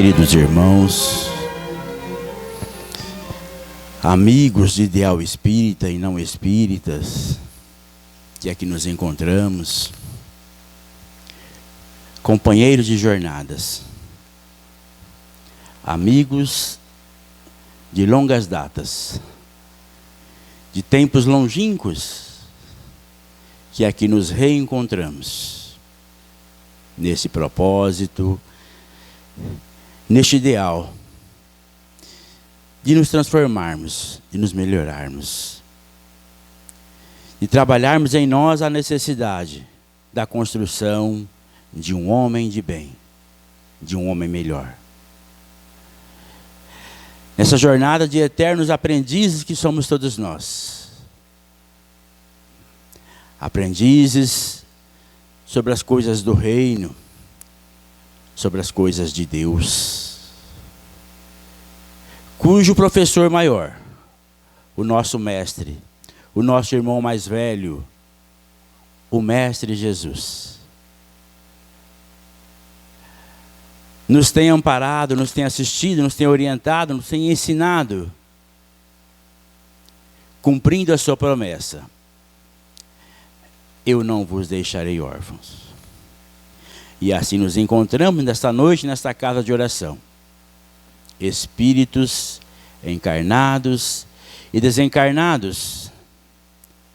Queridos irmãos, amigos de ideal espírita e não espíritas, que aqui nos encontramos, companheiros de jornadas, amigos de longas datas, de tempos longínquos, que aqui nos reencontramos, nesse propósito, neste ideal, de nos transformarmos, de nos melhorarmos, de trabalharmos em nós a necessidade da construção de um homem de bem, de um homem melhor. Nessa jornada de eternos aprendizes que somos todos nós. Aprendizes sobre as coisas do reino, sobre as coisas de Deus, cujo professor maior, o nosso mestre, o nosso irmão mais velho, o Mestre Jesus, nos tem amparado, nos tem assistido, nos tem orientado, nos tem ensinado, cumprindo a sua promessa: eu não vos deixarei órfãos. E assim nos encontramos nesta noite, nesta casa de oração. Espíritos encarnados e desencarnados.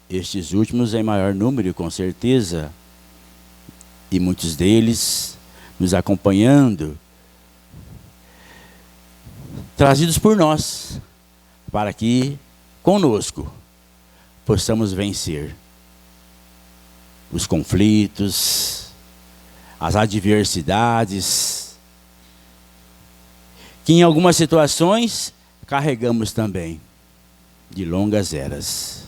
Estes últimos em maior número, com certeza. E muitos deles nos acompanhando. Trazidos por nós, para que conosco possamos vencer os conflitos, as adversidades, que em algumas situações carregamos também, de longas eras.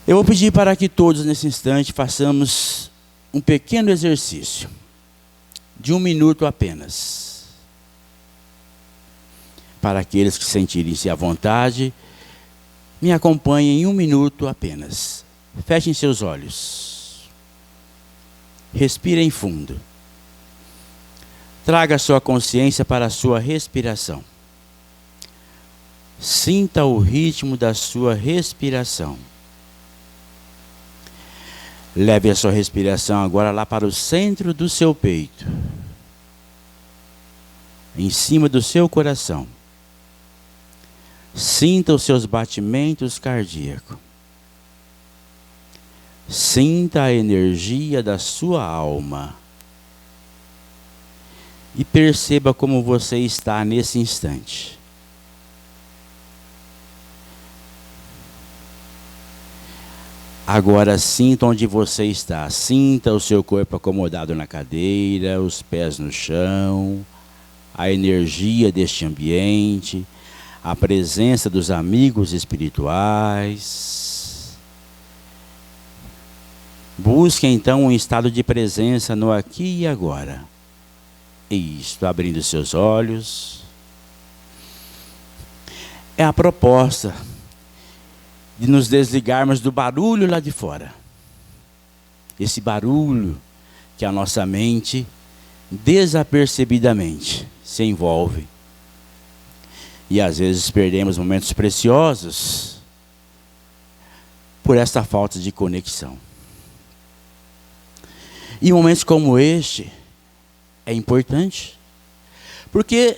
Eu vou pedir para que todos nesse instante façamos um pequeno exercício, de 1 minuto apenas. Para aqueles que sentirem-se à vontade, me acompanhem em 1 minuto apenas. Fechem seus olhos. Respirem fundo. Traga a sua consciência para a sua respiração. Sinta o ritmo da sua respiração. Leve a sua respiração agora lá para o centro do seu peito, em cima do seu coração. Sinta os seus batimentos cardíacos. Sinta a energia da sua alma. E perceba como você está nesse instante. Agora sinta onde você está. Sinta o seu corpo acomodado na cadeira, os pés no chão, a energia deste ambiente, a presença dos amigos espirituais. Busque então um estado de presença no aqui e agora. Isto, abrindo seus olhos. É a proposta de nos desligarmos do barulho lá de fora. Esse barulho que a nossa mente desapercebidamente se envolve. E às vezes perdemos momentos preciosos por essa falta de conexão. E momentos como este é importante, porque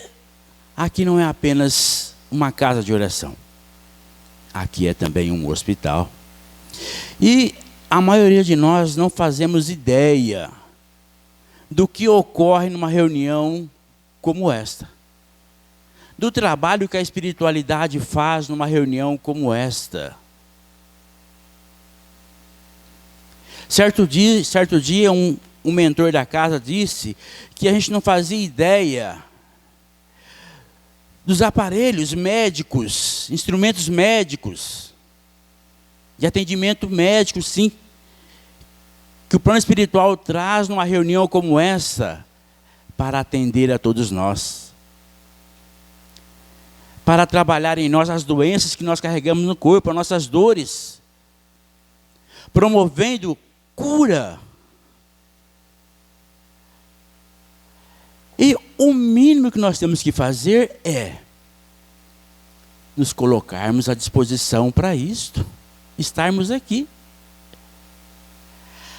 aqui não é apenas uma casa de oração. Aqui é também um hospital. E a maioria de nós não fazemos ideia do que ocorre numa reunião como esta. Do trabalho que a espiritualidade faz numa reunião como esta. Certo dia um mentor da casa disse que a gente não fazia ideia dos aparelhos médicos, instrumentos médicos, de atendimento médico, sim, que o plano espiritual traz numa reunião como essa, para atender a todos nós. Para trabalhar em nós as doenças que nós carregamos no corpo, as nossas dores. Promovendo cura. o mínimo que nós temos que fazer é nos colocarmos à disposição para isto, estarmos aqui.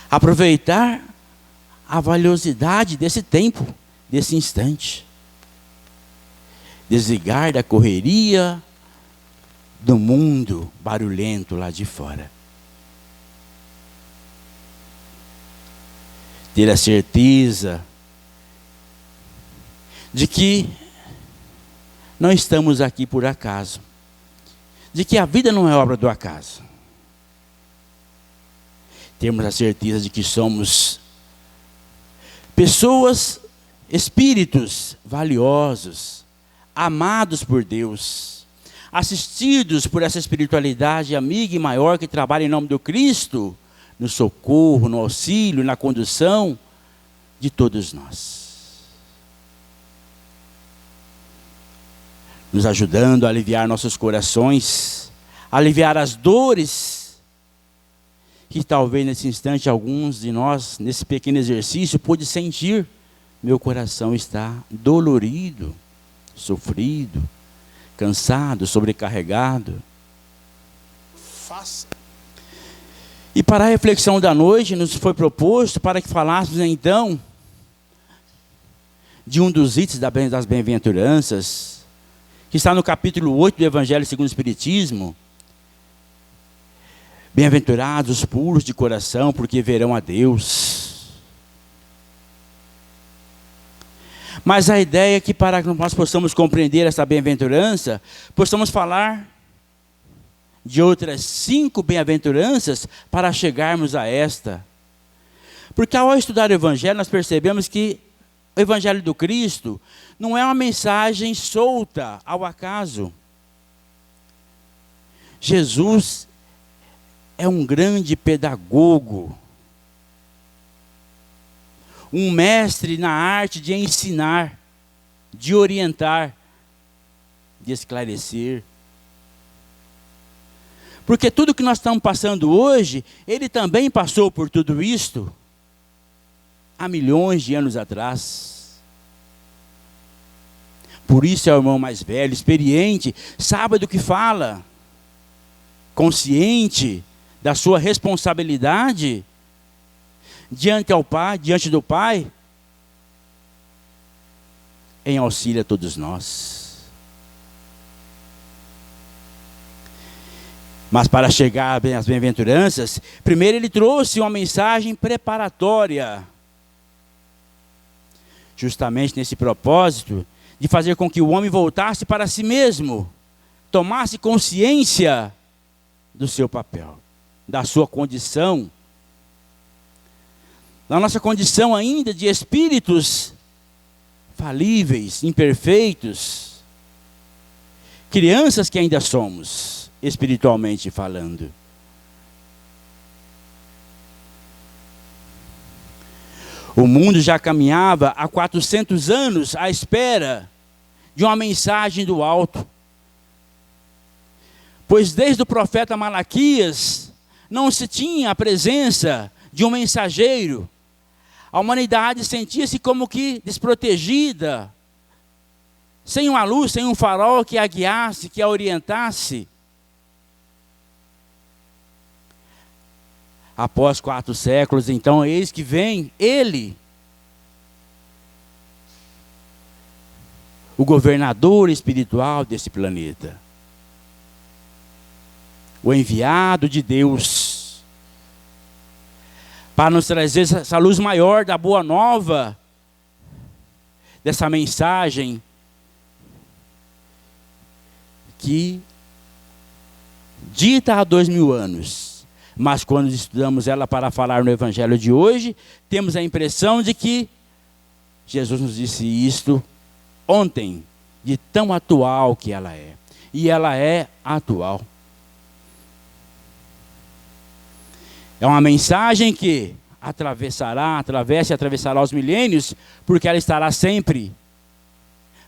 Aproveitar a valiosidade desse tempo, desse instante. Desligar da correria do mundo barulhento lá de fora. Ter a certeza de que não estamos aqui por acaso. De que a vida não é obra do acaso. Termos a certeza de que somos pessoas, espíritos valiosos, amados por Deus, assistidos por essa espiritualidade amiga e maior que trabalha em nome do Cristo, no socorro, no auxílio, na condução de todos nós. Nos ajudando a aliviar nossos corações, aliviar as dores que talvez nesse instante alguns de nós, nesse pequeno exercício, pôde sentir. Meu coração está dolorido, sofrido, cansado, sobrecarregado. Faça. E para a reflexão da noite, nos foi proposto para que falássemos então de um dos itens das bem-aventuranças, que está no capítulo 8 do Evangelho segundo o Espiritismo. Bem-aventurados os puros de coração, porque verão a Deus. Mas a ideia é que para que nós possamos compreender essa bem-aventurança, possamos falar de outras 5 bem-aventuranças para chegarmos a esta. Porque ao estudar o Evangelho, nós percebemos que o Evangelho do Cristo não é uma mensagem solta ao acaso. Jesus é um grande pedagogo, um mestre na arte de ensinar, de orientar, de esclarecer. Porque tudo que nós estamos passando hoje, ele também passou por tudo isto há milhões de anos atrás. Por isso é o irmão mais velho, experiente, sabe do que fala, consciente da sua responsabilidade diante ao Pai, diante do Pai, em auxílio a todos nós. Mas para chegar às bem-aventuranças, primeiro ele trouxe uma mensagem preparatória, justamente nesse propósito de fazer com que o homem voltasse para si mesmo, tomasse consciência do seu papel, da sua condição, da nossa condição ainda de espíritos falíveis, imperfeitos, crianças que ainda somos, espiritualmente falando. O mundo já caminhava há 400 anos à espera de uma mensagem do alto. Pois desde o profeta Malaquias não se tinha a presença de um mensageiro. A humanidade sentia-se como que desprotegida, sem uma luz, sem um farol que a guiasse, que a orientasse. Após 4 séculos, então, eis que vem ele, o governador espiritual desse planeta, o enviado de Deus, para nos trazer essa luz maior da boa nova, dessa mensagem que dita há 2000 anos. Mas quando estudamos ela para falar no Evangelho de hoje, temos a impressão de que Jesus nos disse isto ontem, de tão atual que ela é. E ela é atual. É uma mensagem que atravessará os milênios, porque ela estará sempre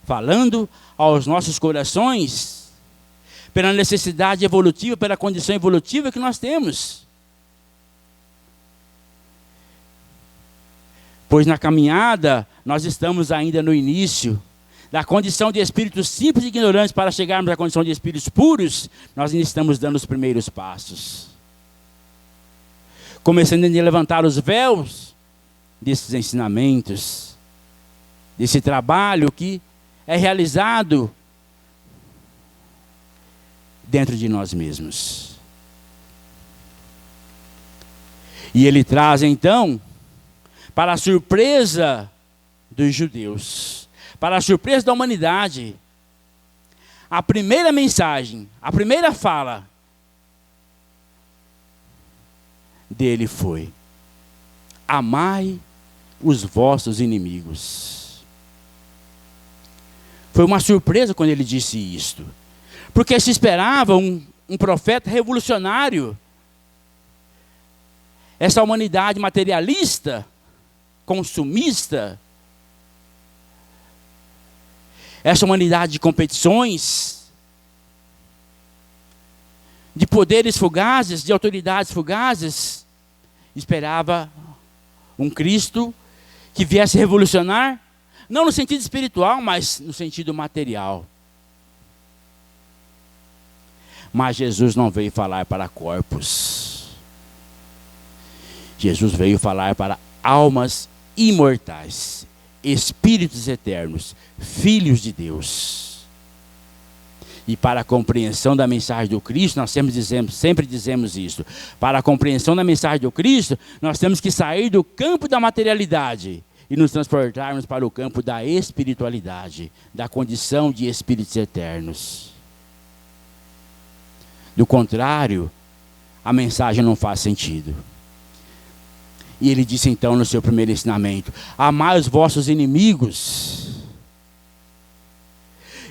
falando aos nossos corações, pela necessidade evolutiva, pela condição evolutiva que nós temos. Pois na caminhada, nós estamos ainda no início. Da condição de espíritos simples e ignorantes para chegarmos à condição de espíritos puros, nós ainda estamos dando os primeiros passos. Começando a levantar os véus desses ensinamentos, desse trabalho que é realizado dentro de nós mesmos. E ele traz então, para a surpresa dos judeus, para a surpresa da humanidade, a primeira mensagem, a primeira fala dele foi: amai os vossos inimigos. Foi uma surpresa quando ele disse isto, porque se esperava um profeta revolucionário. Essa humanidade materialista, consumista, essa humanidade de competições, de poderes fugazes, de autoridades fugazes, esperava um Cristo que viesse revolucionar, não no sentido espiritual, mas no sentido material. Mas Jesus não veio falar para corpos. Jesus veio falar para almas imortais, espíritos eternos, filhos de Deus. E para a compreensão da mensagem do Cristo, nós sempre dizemos isso. Para a compreensão da mensagem do Cristo, nós temos que sair do campo da materialidade e nos transportarmos para o campo da espiritualidade, da condição de espíritos eternos. Do contrário, a mensagem não faz sentido. E ele disse então no seu primeiro ensinamento: amai os vossos inimigos.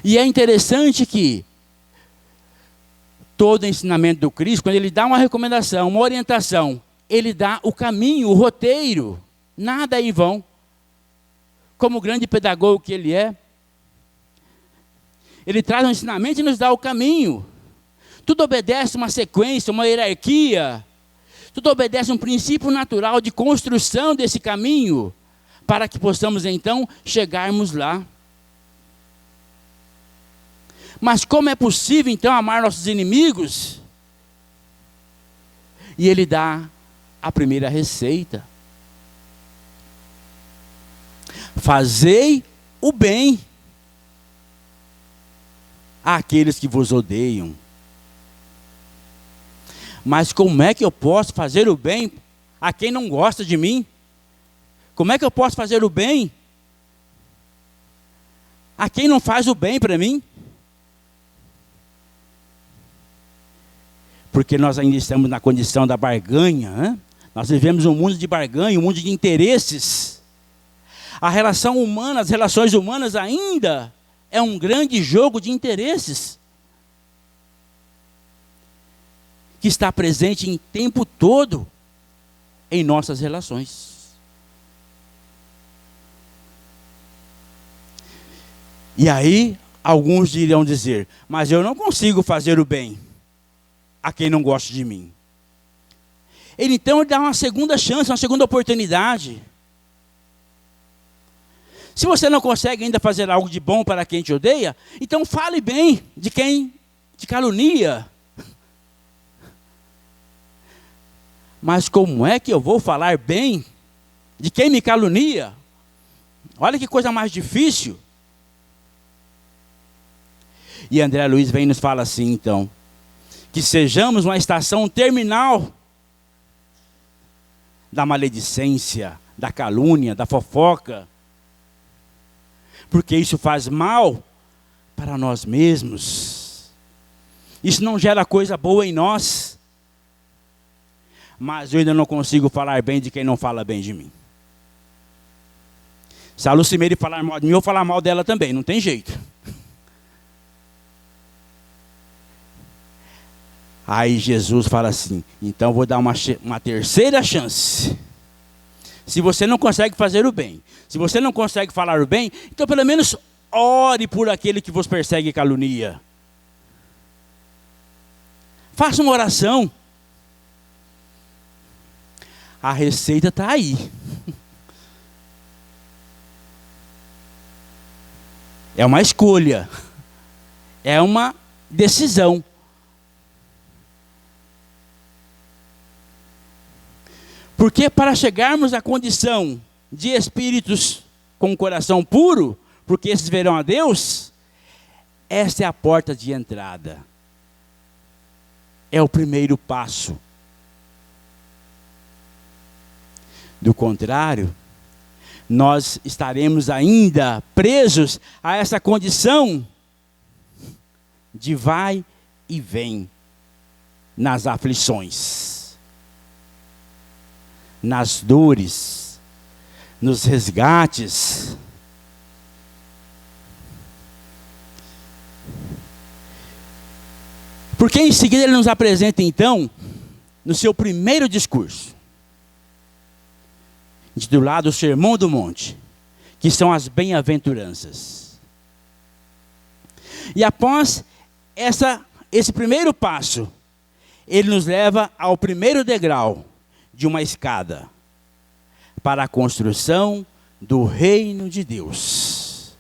E é interessante que todo ensinamento do Cristo, quando ele dá uma recomendação, uma orientação, ele dá o caminho, o roteiro. Nada é em vão. Como o grande pedagogo que ele é, ele traz um ensinamento e nos dá o caminho. Tudo obedece uma sequência, uma hierarquia. Tudo obedece um princípio natural de construção desse caminho, para que possamos então chegarmos lá. Mas como é possível então amar nossos inimigos? E ele dá a primeira receita: fazei o bem àqueles que vos odeiam. Mas como é que eu posso fazer o bem a quem não gosta de mim? Como é que eu posso fazer o bem a quem não faz o bem para mim? Porque nós ainda estamos na condição da barganha, né? Nós vivemos um mundo de barganha, um mundo de interesses. A relação humana, as relações humanas ainda é um grande jogo de interesses, que está presente em tempo todo em nossas relações. E aí, alguns irão dizer: mas eu não consigo fazer o bem a quem não gosta de mim. Ele então dá uma segunda chance, uma segunda oportunidade. Se você não consegue ainda fazer algo de bom para quem te odeia, então fale bem de quem te calunia. Mas como é que eu vou falar bem de quem me calunia? Olha que coisa mais difícil. E André Luiz vem e nos fala assim então: que sejamos uma estação terminal da maledicência, da calúnia, da fofoca. Porque isso faz mal para nós mesmos. Isso não gera coisa boa em nós. Mas eu ainda não consigo falar bem de quem não fala bem de mim. Se a Lucimeire falar mal de mim, eu vou falar mal dela também, não tem jeito. Aí Jesus fala assim: então eu vou dar uma terceira chance. Se você não consegue fazer o bem, se você não consegue falar o bem, então pelo menos ore por aquele que vos persegue e calunia. Faça uma oração. A receita está aí. É uma escolha. É uma decisão. Porque para chegarmos à condição de espíritos com o coração puro, porque esses verão a Deus, esta é a porta de entrada. É o primeiro passo. Do contrário, nós estaremos ainda presos a essa condição de vai e vem nas aflições, nas dores, nos resgates. Porque em seguida ele nos apresenta então, no seu primeiro discurso, intitulado o Sermão do Monte, que são as bem-aventuranças. E após esse primeiro passo, ele nos leva ao primeiro degrau de uma escada para a construção do reino de Deus.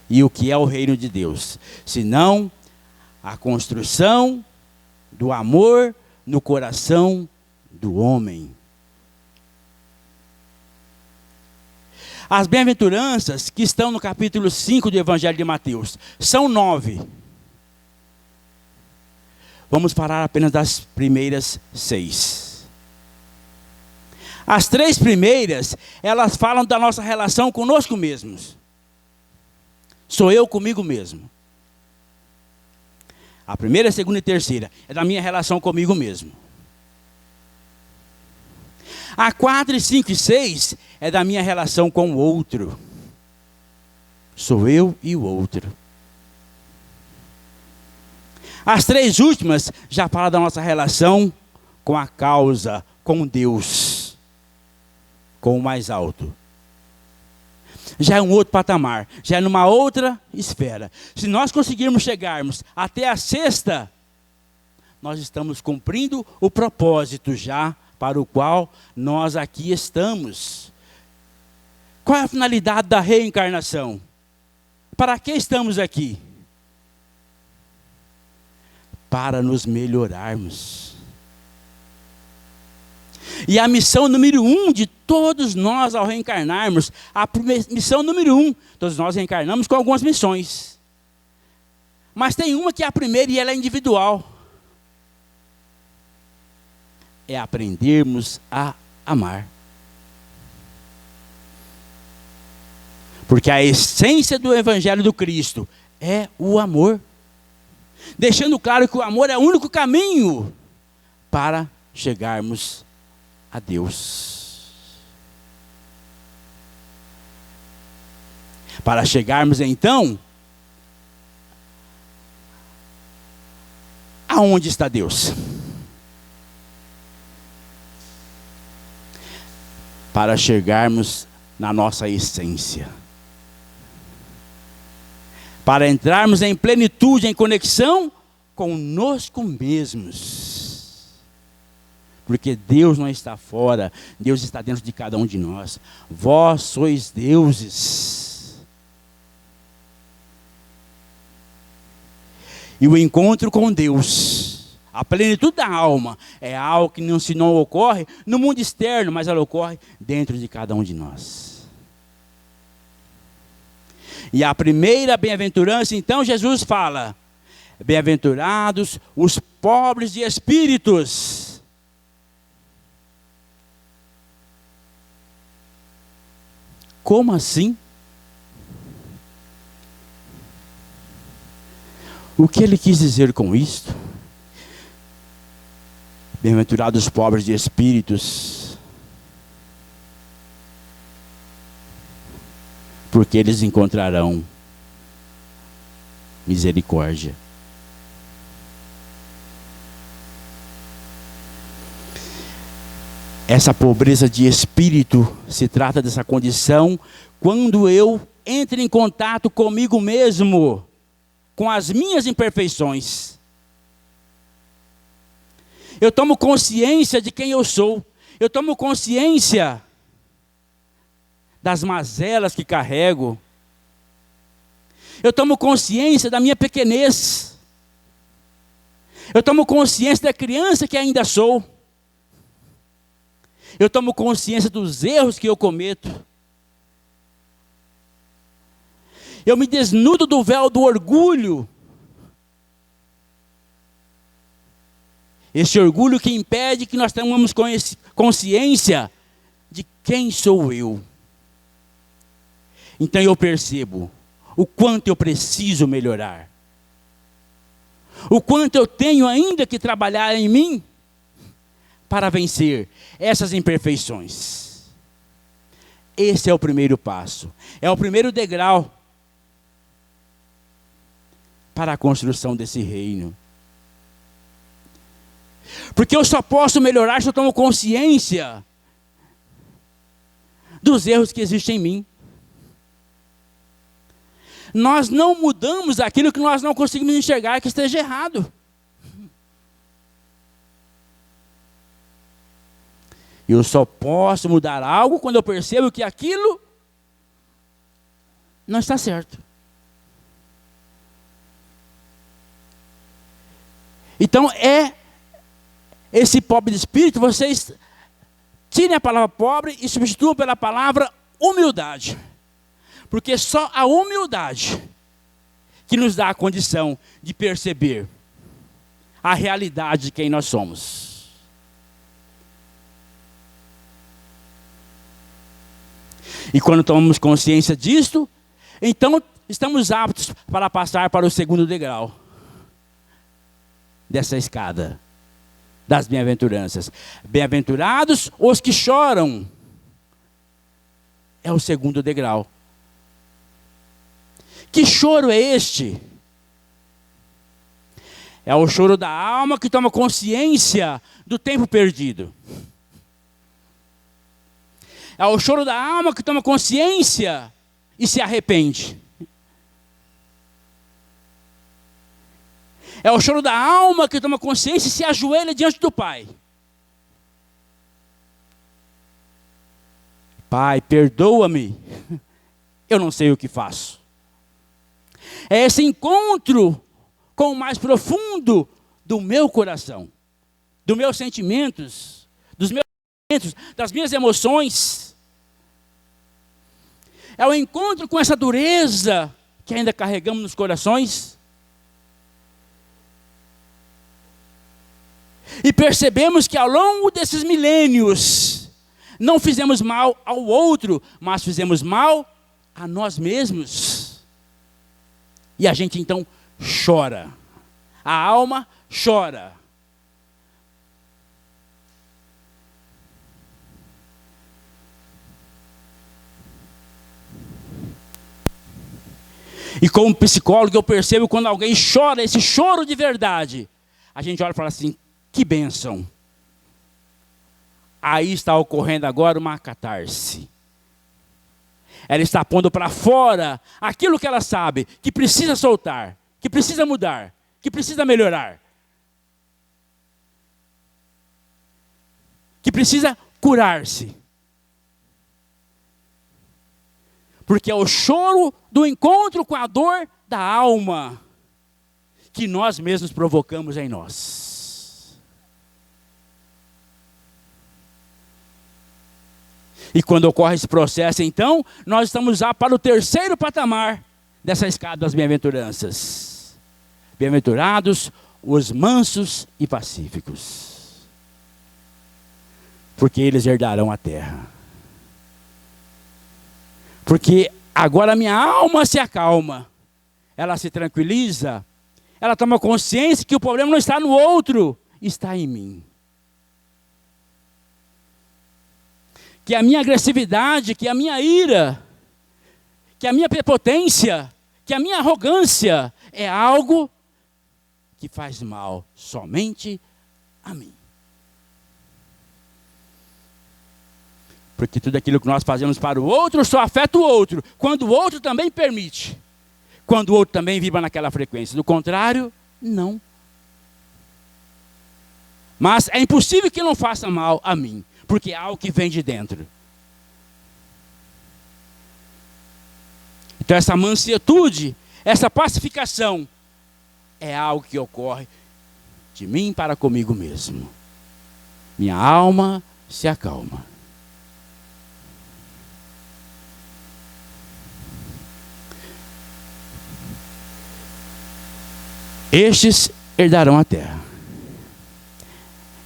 E o que é o reino de Deus? Senão a construção do amor no coração do homem. As bem-aventuranças que estão no capítulo 5 do Evangelho de Mateus são 9. Vamos falar apenas das primeiras 6. As 3 primeiras, elas falam da nossa relação conosco mesmos. Sou eu comigo mesmo. A primeira, a segunda e terceira é da minha relação comigo mesmo. A 4, 5 e 6 é da minha relação com o outro. Sou eu e o outro. As 3 últimas já falam da nossa relação com a causa, com Deus, com o mais alto. Já é um outro patamar, já é numa outra esfera. Se nós conseguirmos chegarmos até a 6ª, nós estamos cumprindo o propósito já para o qual nós aqui estamos. Qual é a finalidade da reencarnação? Para que estamos aqui? Para nos melhorarmos. E a missão número 1 de todos nós ao reencarnarmos, missão número 1, todos nós reencarnamos com algumas missões. Mas tem uma que é a primeira e ela é individual. É aprendermos a amar. Porque a essência do Evangelho do Cristo é o amor. Deixando claro que o amor é o único caminho para chegarmos a Deus. Para chegarmos então, aonde está Deus? Para chegarmos na nossa essência. Para entrarmos em plenitude, em conexão conosco mesmos. Porque Deus não está fora, Deus está dentro de cada um de nós. Vós sois deuses. E o encontro com Deus, a plenitude da alma, é algo que não ocorre no mundo externo, mas ela ocorre dentro de cada um de nós. E a primeira bem-aventurança, então, Jesus fala: bem-aventurados os pobres de espíritos. Como assim? O que ele quis dizer com isto? Bem-aventurados os pobres de espíritos, porque eles encontrarão misericórdia. Essa pobreza de espírito se trata dessa condição quando eu entro em contato comigo mesmo, com as minhas imperfeições. Eu tomo consciência de quem eu sou. Eu tomo consciência das mazelas que carrego. Eu tomo consciência da minha pequenez. Eu tomo consciência da criança que ainda sou. Eu tomo consciência dos erros que eu cometo. Eu me desnudo do véu do orgulho. Esse orgulho que impede que nós tenhamos consciência de quem sou eu. Então eu percebo o quanto eu preciso melhorar. O quanto eu tenho ainda que trabalhar em mim para vencer essas imperfeições. Esse é o primeiro passo. É o primeiro degrau para a construção desse reino. Porque eu só posso melhorar se eu tomo consciência dos erros que existem em mim. Nós não mudamos aquilo que nós não conseguimos enxergar que esteja errado. Eu só posso mudar algo quando eu percebo que aquilo não está certo. Então esse pobre de espírito, vocês tirem a palavra pobre e substituam pela palavra humildade. Porque só a humildade que nos dá a condição de perceber a realidade de quem nós somos. E quando tomamos consciência disto, então estamos aptos para passar para o segundo degrau dessa escada das bem-aventuranças. Bem-aventurados os que choram. É o segundo degrau. Que choro é este? É o choro da alma que toma consciência do tempo perdido. É o choro da alma que toma consciência e se arrepende. É o choro da alma que toma consciência e se ajoelha diante do Pai. Pai, perdoa-me, eu não sei o que faço. É esse encontro com o mais profundo do meu coração, dos meus sentimentos, das minhas emoções. É o encontro com essa dureza que ainda carregamos nos corações. E percebemos que ao longo desses milênios, não fizemos mal ao outro, mas fizemos mal a nós mesmos. E a gente então chora. A alma chora. E como psicólogo eu percebo quando alguém chora, esse choro de verdade, a gente olha e fala assim, que bênção. Aí está ocorrendo agora uma catarse. Ela está pondo para fora aquilo que ela sabe, que precisa soltar, que precisa mudar, que precisa melhorar. Que precisa curar-se. Porque é o choro do encontro com a dor da alma que nós mesmos provocamos em nós. E quando ocorre esse processo, então, nós estamos já para o terceiro patamar dessa escada das bem-aventuranças. Bem-aventurados os mansos e pacíficos, porque eles herdarão a terra. Porque agora a minha alma se acalma, ela se tranquiliza, ela toma consciência que o problema não está no outro, está em mim. Que a minha agressividade, que a minha ira, que a minha prepotência, que a minha arrogância é algo que faz mal somente a mim. Porque tudo aquilo que nós fazemos para o outro só afeta o outro, quando o outro também permite, quando o outro também vibra naquela frequência. Do contrário, não. Mas é impossível que não faça mal a mim, porque é algo que vem de dentro. Então essa mansitude Essa pacificação é algo que ocorre de mim para comigo mesmo. Minha alma se acalma. Estes herdarão a terra.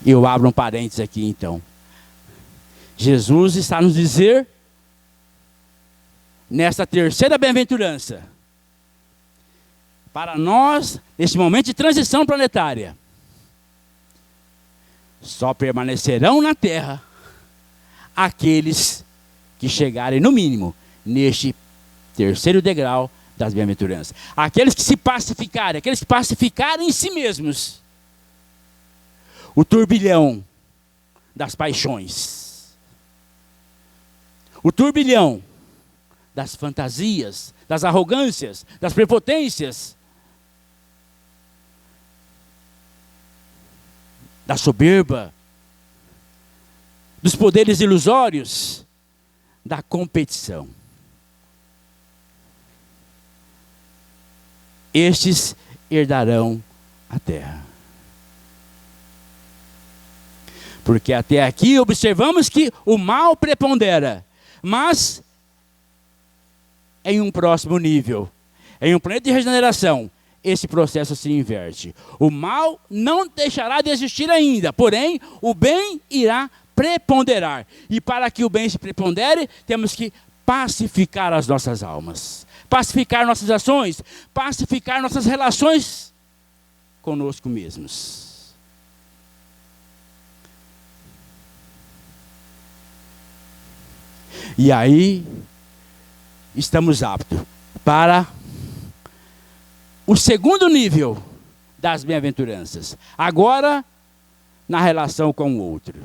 Eu abro um parênteses aqui então. Jesus está nos dizer, nesta terceira bem-aventurança, para nós, neste momento de transição planetária, só permanecerão na terra aqueles que chegarem, no mínimo, neste terceiro degrau das bem-aventuranças. Aqueles que se pacificarem, aqueles que pacificarem em si mesmos o turbilhão das paixões, o turbilhão das fantasias, das arrogâncias, das prepotências, da soberba, dos poderes ilusórios, da competição. Estes herdarão a terra. Porque até aqui observamos que o mal prepondera, mas em um próximo nível, em um planeta de regeneração, esse processo se inverte. O mal não deixará de existir ainda, porém, o bem irá preponderar. E para que o bem se prepondere, temos que pacificar as nossas almas, pacificar nossas ações, pacificar nossas relações conosco mesmos. E aí, estamos aptos para o segundo nível das bem-aventuranças. Agora, na relação com o outro.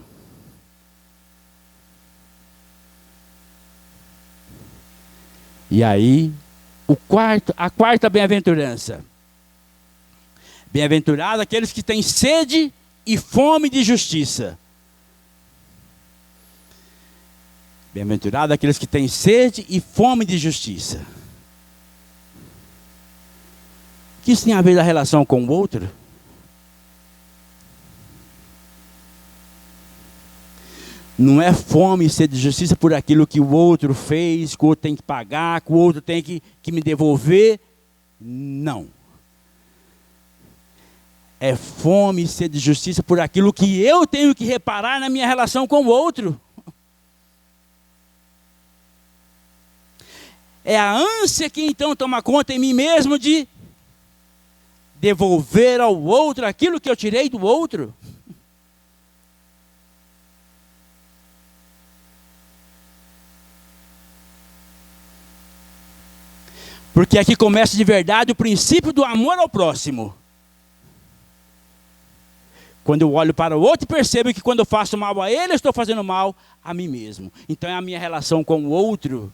E aí, a quarta bem-aventurança. Bem-aventurados aqueles que têm sede e fome de justiça. Bem-aventurados aqueles que têm sede e fome de justiça. O que isso tem a ver da relação com o outro? Não é fome e sede de justiça por aquilo que o outro fez, que o outro tem que pagar, que o outro tem que me devolver. Não. É fome e sede de justiça por aquilo que eu tenho que reparar na minha relação com o outro. É a ânsia que então toma conta em mim mesmo de devolver ao outro aquilo que eu tirei do outro. Porque aqui começa de verdade o princípio do amor ao próximo. Quando eu olho para o outro e percebo que quando eu faço mal a ele, eu estou fazendo mal a mim mesmo. Então é a minha relação com o outro.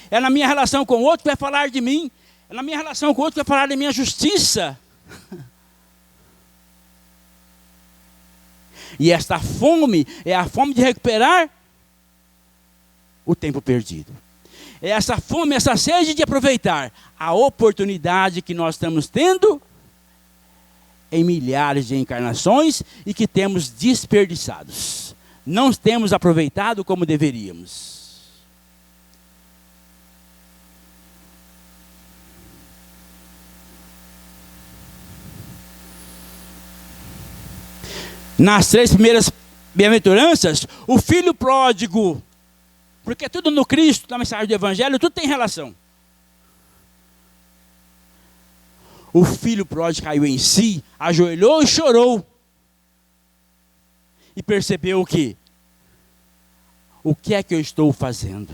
É na minha relação com o outro que vai falar de mim. É na minha relação com o outro que vai falar da minha justiça. E esta fome é a fome de recuperar o tempo perdido. É essa fome, essa sede de aproveitar a oportunidade que nós estamos tendo em milhares de encarnações e que temos desperdiçados. Não temos aproveitado como deveríamos. Nas 3 primeiras bem-aventuranças, o filho pródigo, porque tudo no Cristo, na mensagem do Evangelho, tudo tem relação. O filho pródigo caiu em si, ajoelhou e chorou. E percebeu que, o que é que eu estou fazendo?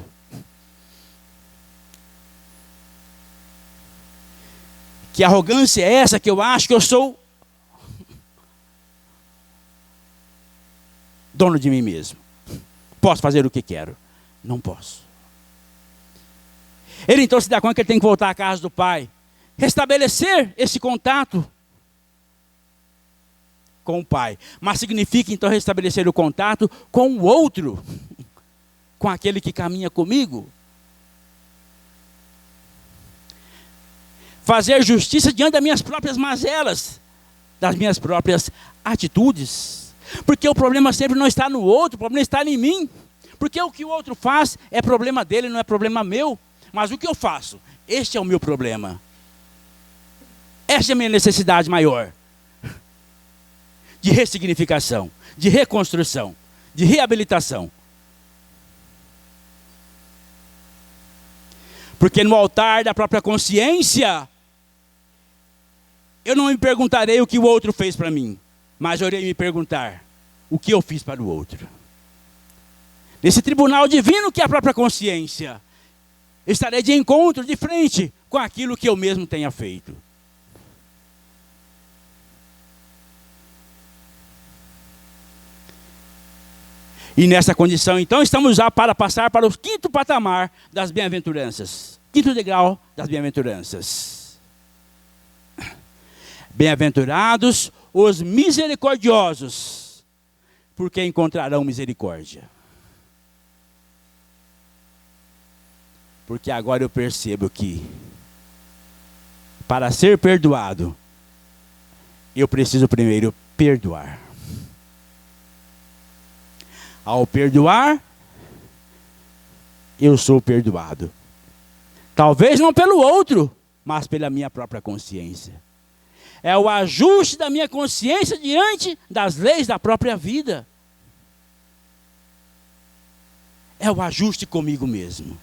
Que arrogância é essa que eu acho que eu sou dono de mim mesmo? Posso fazer o que quero? Não posso. Ele então se dá conta que ele tem que voltar à casa do pai. Restabelecer esse contato com o pai. Mas significa então restabelecer o contato com o outro. Com aquele que caminha comigo. fazer justiça diante das minhas próprias mazelas, das minhas próprias atitudes. Porque o problema sempre não está no outro, o problema está em mim. Porque o que o outro faz é problema dele, não é problema meu. Mas o que eu faço? Este é o meu problema. Esta é a minha necessidade maior. De ressignificação, de reconstrução, de reabilitação. Porque no altar da própria consciência, eu não me perguntarei o que o outro fez para mim, mas eu irei me perguntar o que eu fiz para o outro. Nesse tribunal divino que é a própria consciência, estarei de encontro, de frente com aquilo que eu mesmo tenha feito. E nessa condição, então, estamos já para passar para o 5º patamar das bem-aventuranças. 5º degrau das bem-aventuranças. Bem-aventurados os misericordiosos, porque encontrarão misericórdia. Porque agora eu percebo que, para ser perdoado, eu preciso primeiro perdoar. Ao perdoar, eu sou perdoado. Talvez não pelo outro, mas pela minha própria consciência. É o ajuste da minha consciência diante das leis da própria vida. É o ajuste comigo mesmo.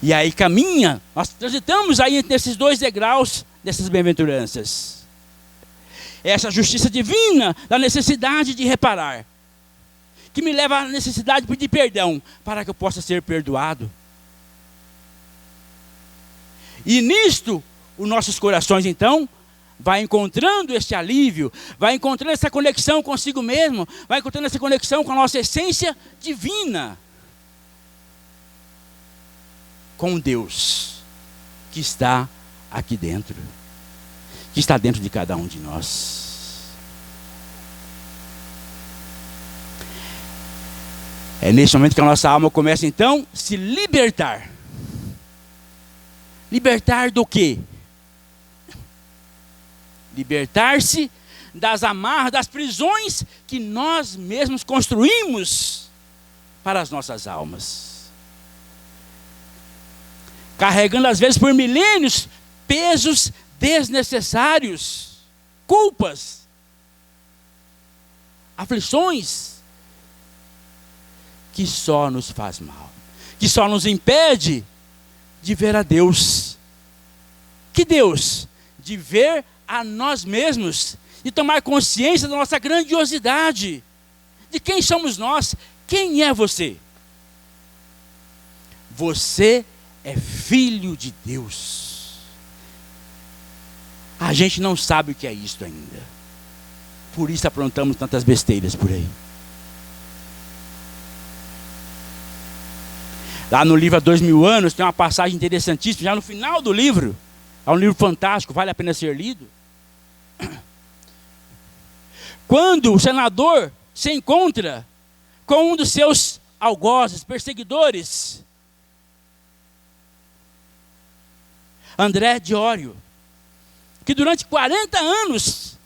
E aí caminha, nós transitamos aí nesses 2 degraus dessas bem-aventuranças. Essa justiça divina da necessidade de reparar, que me leva à necessidade de pedir perdão, para que eu possa ser perdoado. E nisto, os nossos corações então, vai encontrando esse alívio, vai encontrando essa conexão consigo mesmo, vai encontrando essa conexão com a nossa essência divina. Com Deus, que está aqui dentro. Que está dentro de cada um de nós. É neste momento que a nossa alma começa então a se libertar. Libertar do quê? Libertar-se das amarras, das prisões que nós mesmos construímos para as nossas almas. Carregando às vezes por milênios pesos desnecessários, culpas, aflições, que só nos faz mal, que só nos impede de ver a Deus. Que Deus? De ver a nós mesmos e tomar consciência da nossa grandiosidade, de quem somos nós. Quem é você? Você é filho de Deus. A gente não sabe o que é isto ainda. Por isso aprontamos tantas besteiras por aí. Lá no livro Há 2000 anos tem uma passagem interessantíssima, já no final do livro. É um livro fantástico, vale a pena ser lido. Quando o senador se encontra com um dos seus algozes, perseguidores, André Diório, que durante 40 anos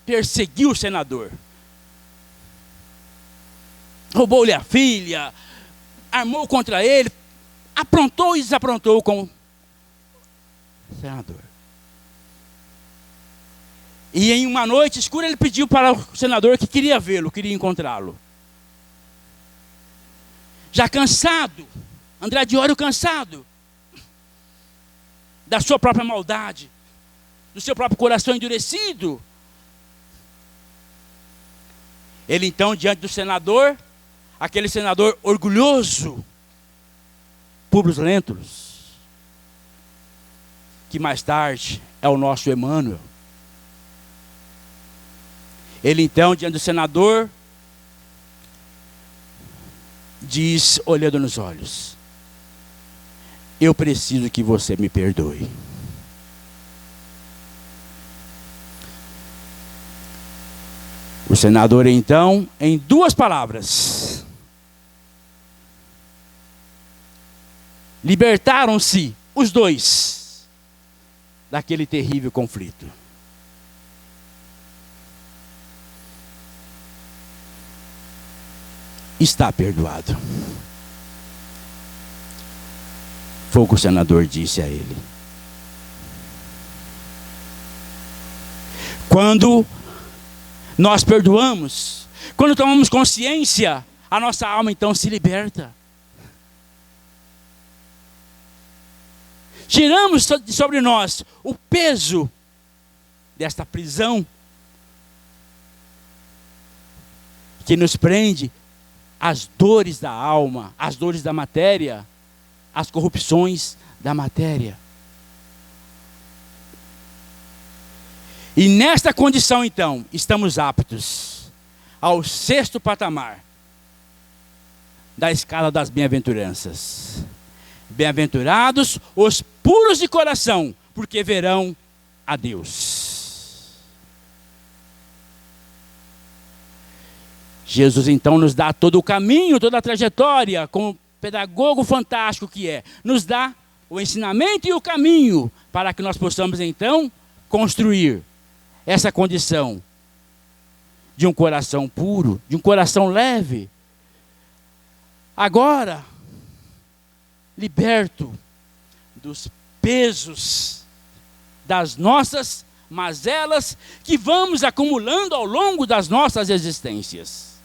perseguiu o senador. Roubou-lhe a filha, armou contra ele, aprontou e desaprontou com o senador. E em uma noite escura ele pediu para o senador que queria vê-lo, queria encontrá-lo. Já cansado, André Diório cansado da sua própria maldade, do seu próprio coração endurecido. Ele então, diante do senador, aquele senador orgulhoso, Públio Lentulus, que mais tarde é o nosso Emmanuel. Ele então, diante do senador, diz, olhando nos olhos: eu preciso que você me perdoe. O senador então, em 2 palavras, libertaram-se os dois daquele terrível conflito. Está perdoado. Foi o que o senador disse a ele. Quando nós perdoamos, quando tomamos consciência, a nossa alma então se liberta. Tiramos sobre nós o peso desta prisão que nos prende às dores da alma, às dores da matéria, às corrupções da matéria. E nesta condição, então, estamos aptos ao 6º patamar da escala das bem-aventuranças. Bem-aventurados os puros de coração, porque verão a Deus. Jesus, então, nos dá todo o caminho, toda a trajetória, como pedagogo fantástico que é. Nos dá o ensinamento e o caminho para que nós possamos, então, construir essa condição de um coração puro, de um coração leve. Agora, liberto dos pesos das nossas mazelas que vamos acumulando ao longo das nossas existências,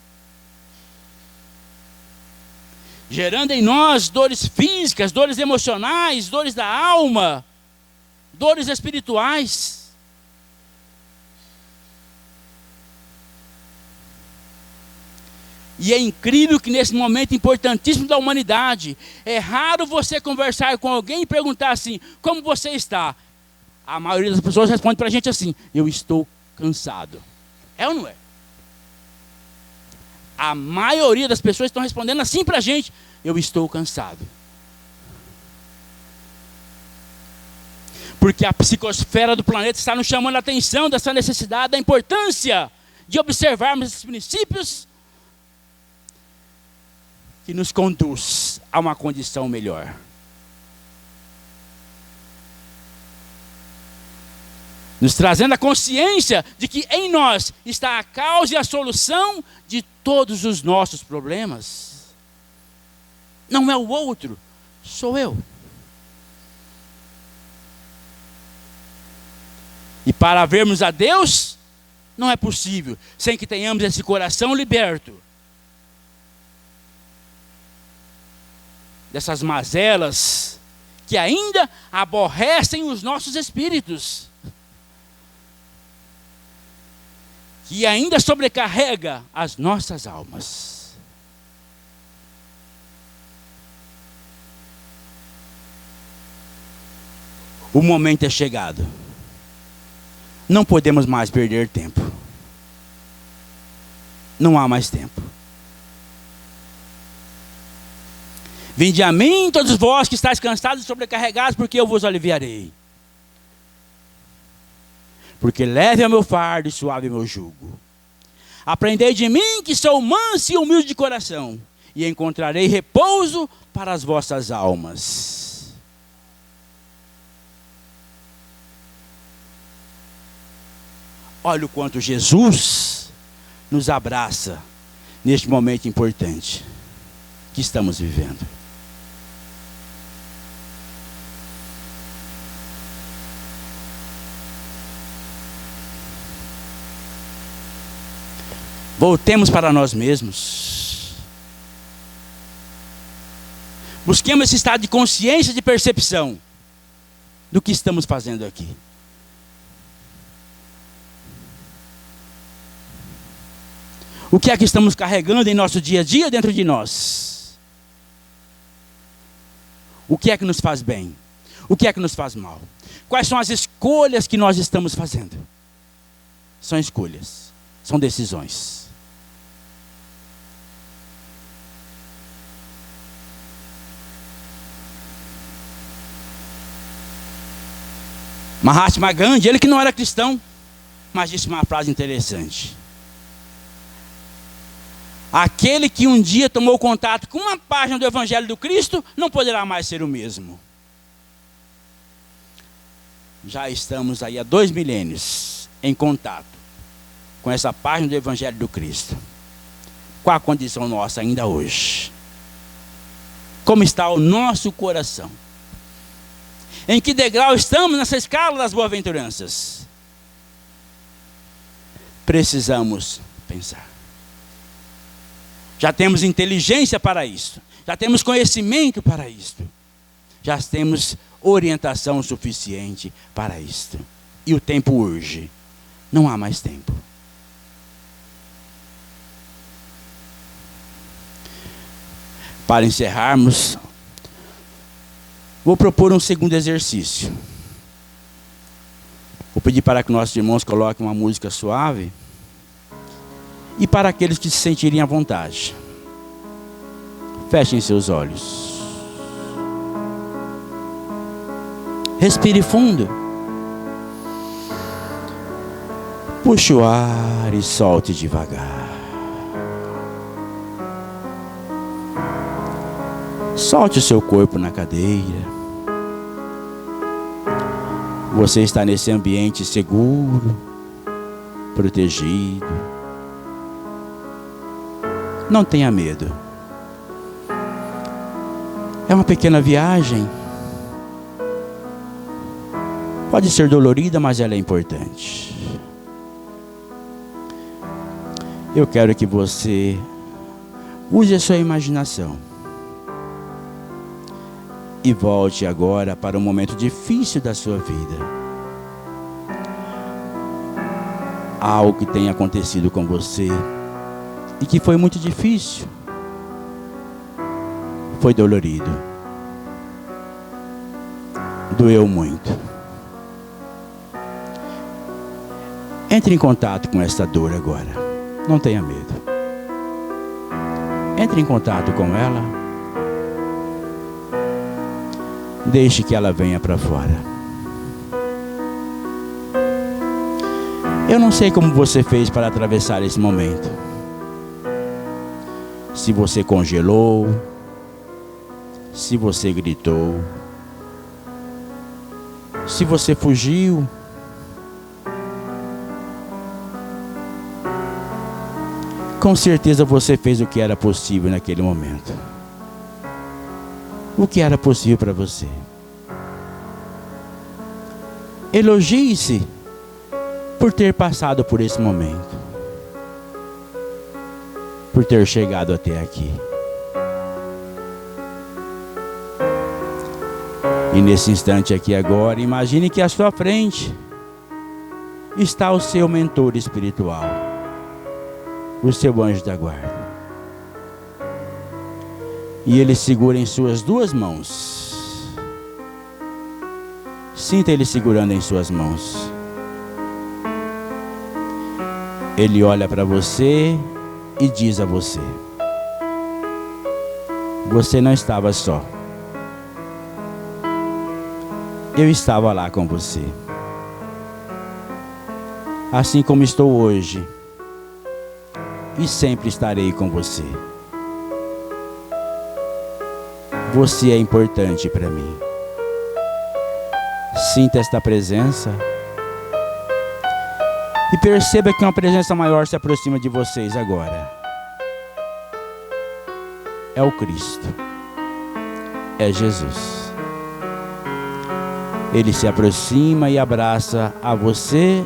gerando em nós dores físicas, dores emocionais, dores da alma, dores espirituais. E é incrível que nesse momento importantíssimo da humanidade, é raro você conversar com alguém e perguntar assim, como você está? A maioria das pessoas responde para a gente assim, eu estou cansado. É ou não é? A maioria das pessoas estão respondendo assim para a gente, eu estou cansado. Porque a psicosfera do planeta está nos chamando a atenção dessa necessidade, da importância de observarmos esses princípios que nos conduz a uma condição melhor. Nos trazendo a consciência de que em nós está a causa e a solução de todos os nossos problemas. Não é o outro, sou eu. E para vermos a Deus, não é possível sem que tenhamos esse coração liberto dessas mazelas que ainda aborrecem os nossos espíritos, que ainda sobrecarrega as nossas almas. O momento é chegado. Não podemos mais perder tempo. Não há mais tempo. Vinde a mim, todos vós que estáis cansados e sobrecarregados, porque eu vos aliviarei. Porque leve é o meu fardo e suave é o meu jugo. Aprendei de mim, que sou manso e humilde de coração, e encontrarei repouso para as vossas almas. Olha o quanto Jesus nos abraça neste momento importante que estamos vivendo. Voltemos para nós mesmos. Busquemos esse estado de consciência, de percepção do que estamos fazendo aqui. O que é que estamos carregando em nosso dia a dia dentro de nós? O que é que nos faz bem? O que é que nos faz mal? Quais são as escolhas que nós estamos fazendo? São escolhas, são decisões. Mahatma Gandhi, ele que não era cristão, mas disse uma frase interessante. Aquele que um dia tomou contato com uma página do Evangelho do Cristo, não poderá mais ser o mesmo. Já estamos aí há 2 milênios em contato com essa página do Evangelho do Cristo. Qual a condição nossa ainda hoje? Como está o nosso coração? Em que degrau estamos nessa escala das boas-aventuranças? Precisamos pensar. Já temos inteligência para isso. Já temos conhecimento para isto. Já temos orientação suficiente para isto. E o tempo urge. Não há mais tempo. Para encerrarmos, vou propor um segundo exercício. Vou pedir para que nossos irmãos coloquem uma música suave. E para aqueles que se sentirem à vontade, fechem seus olhos. Respire fundo. Puxe o ar e solte devagar. Solte o seu corpo na cadeira. Você está nesse ambiente seguro, protegido. Não tenha medo. É uma pequena viagem. Pode ser dolorida, mas ela é importante. Eu quero que você use a sua imaginação. E volte agora para um momento difícil da sua vida. Algo que tenha acontecido com você e que foi muito difícil. Foi dolorido. Doeu muito. Entre em contato com esta dor agora. Não tenha medo. Entre em contato com ela. Deixe que ela venha para fora. Eu não sei como você fez para atravessar esse momento. Se você congelou, se você gritou, se você fugiu. Com certeza você fez o que era possível naquele momento. O que era possível para você. Elogie-se por ter passado por esse momento. Por ter chegado até aqui. E nesse instante aqui agora, imagine que à sua frente está o seu mentor espiritual. O seu anjo da guarda. E ele segura em suas 2 mãos. Sinta ele segurando em suas mãos. Ele olha para você e diz a você: você não estava só. Eu estava lá com você. Assim como estou hoje. E sempre estarei com você. Você é importante para mim. Sinta esta presença. E perceba que uma presença maior se aproxima de vocês agora. É o Cristo. É Jesus. Ele se aproxima e abraça a você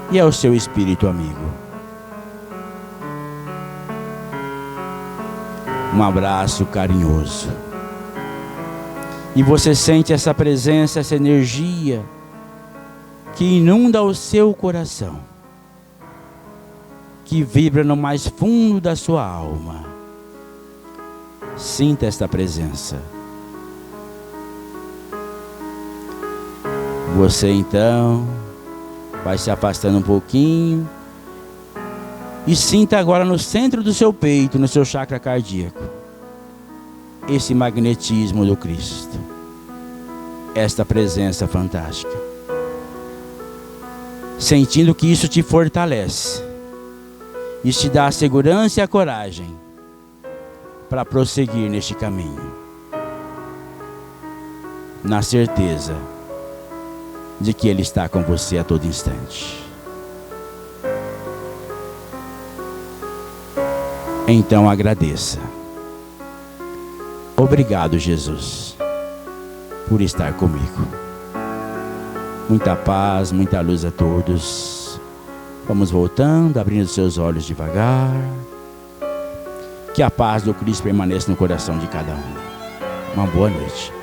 e ao seu espírito amigo. Um abraço carinhoso. E você sente essa presença, essa energia que inunda o seu coração, que vibra no mais fundo da sua alma. Sinta esta presença. Você então vai se afastando um pouquinho e sinta agora no centro do seu peito, no seu chakra cardíaco, esse magnetismo do Cristo, esta presença fantástica. Sentindo que isso te fortalece Isso te dá a segurança e a coragem para prosseguir neste caminho, na certeza de que Ele está com você a todo instante. Então agradeça. Obrigado, Jesus, por estar comigo. Muita paz, muita luz a todos. Vamos voltando, abrindo seus olhos devagar. Que a paz do Cristo permaneça no coração de cada um. Uma boa noite.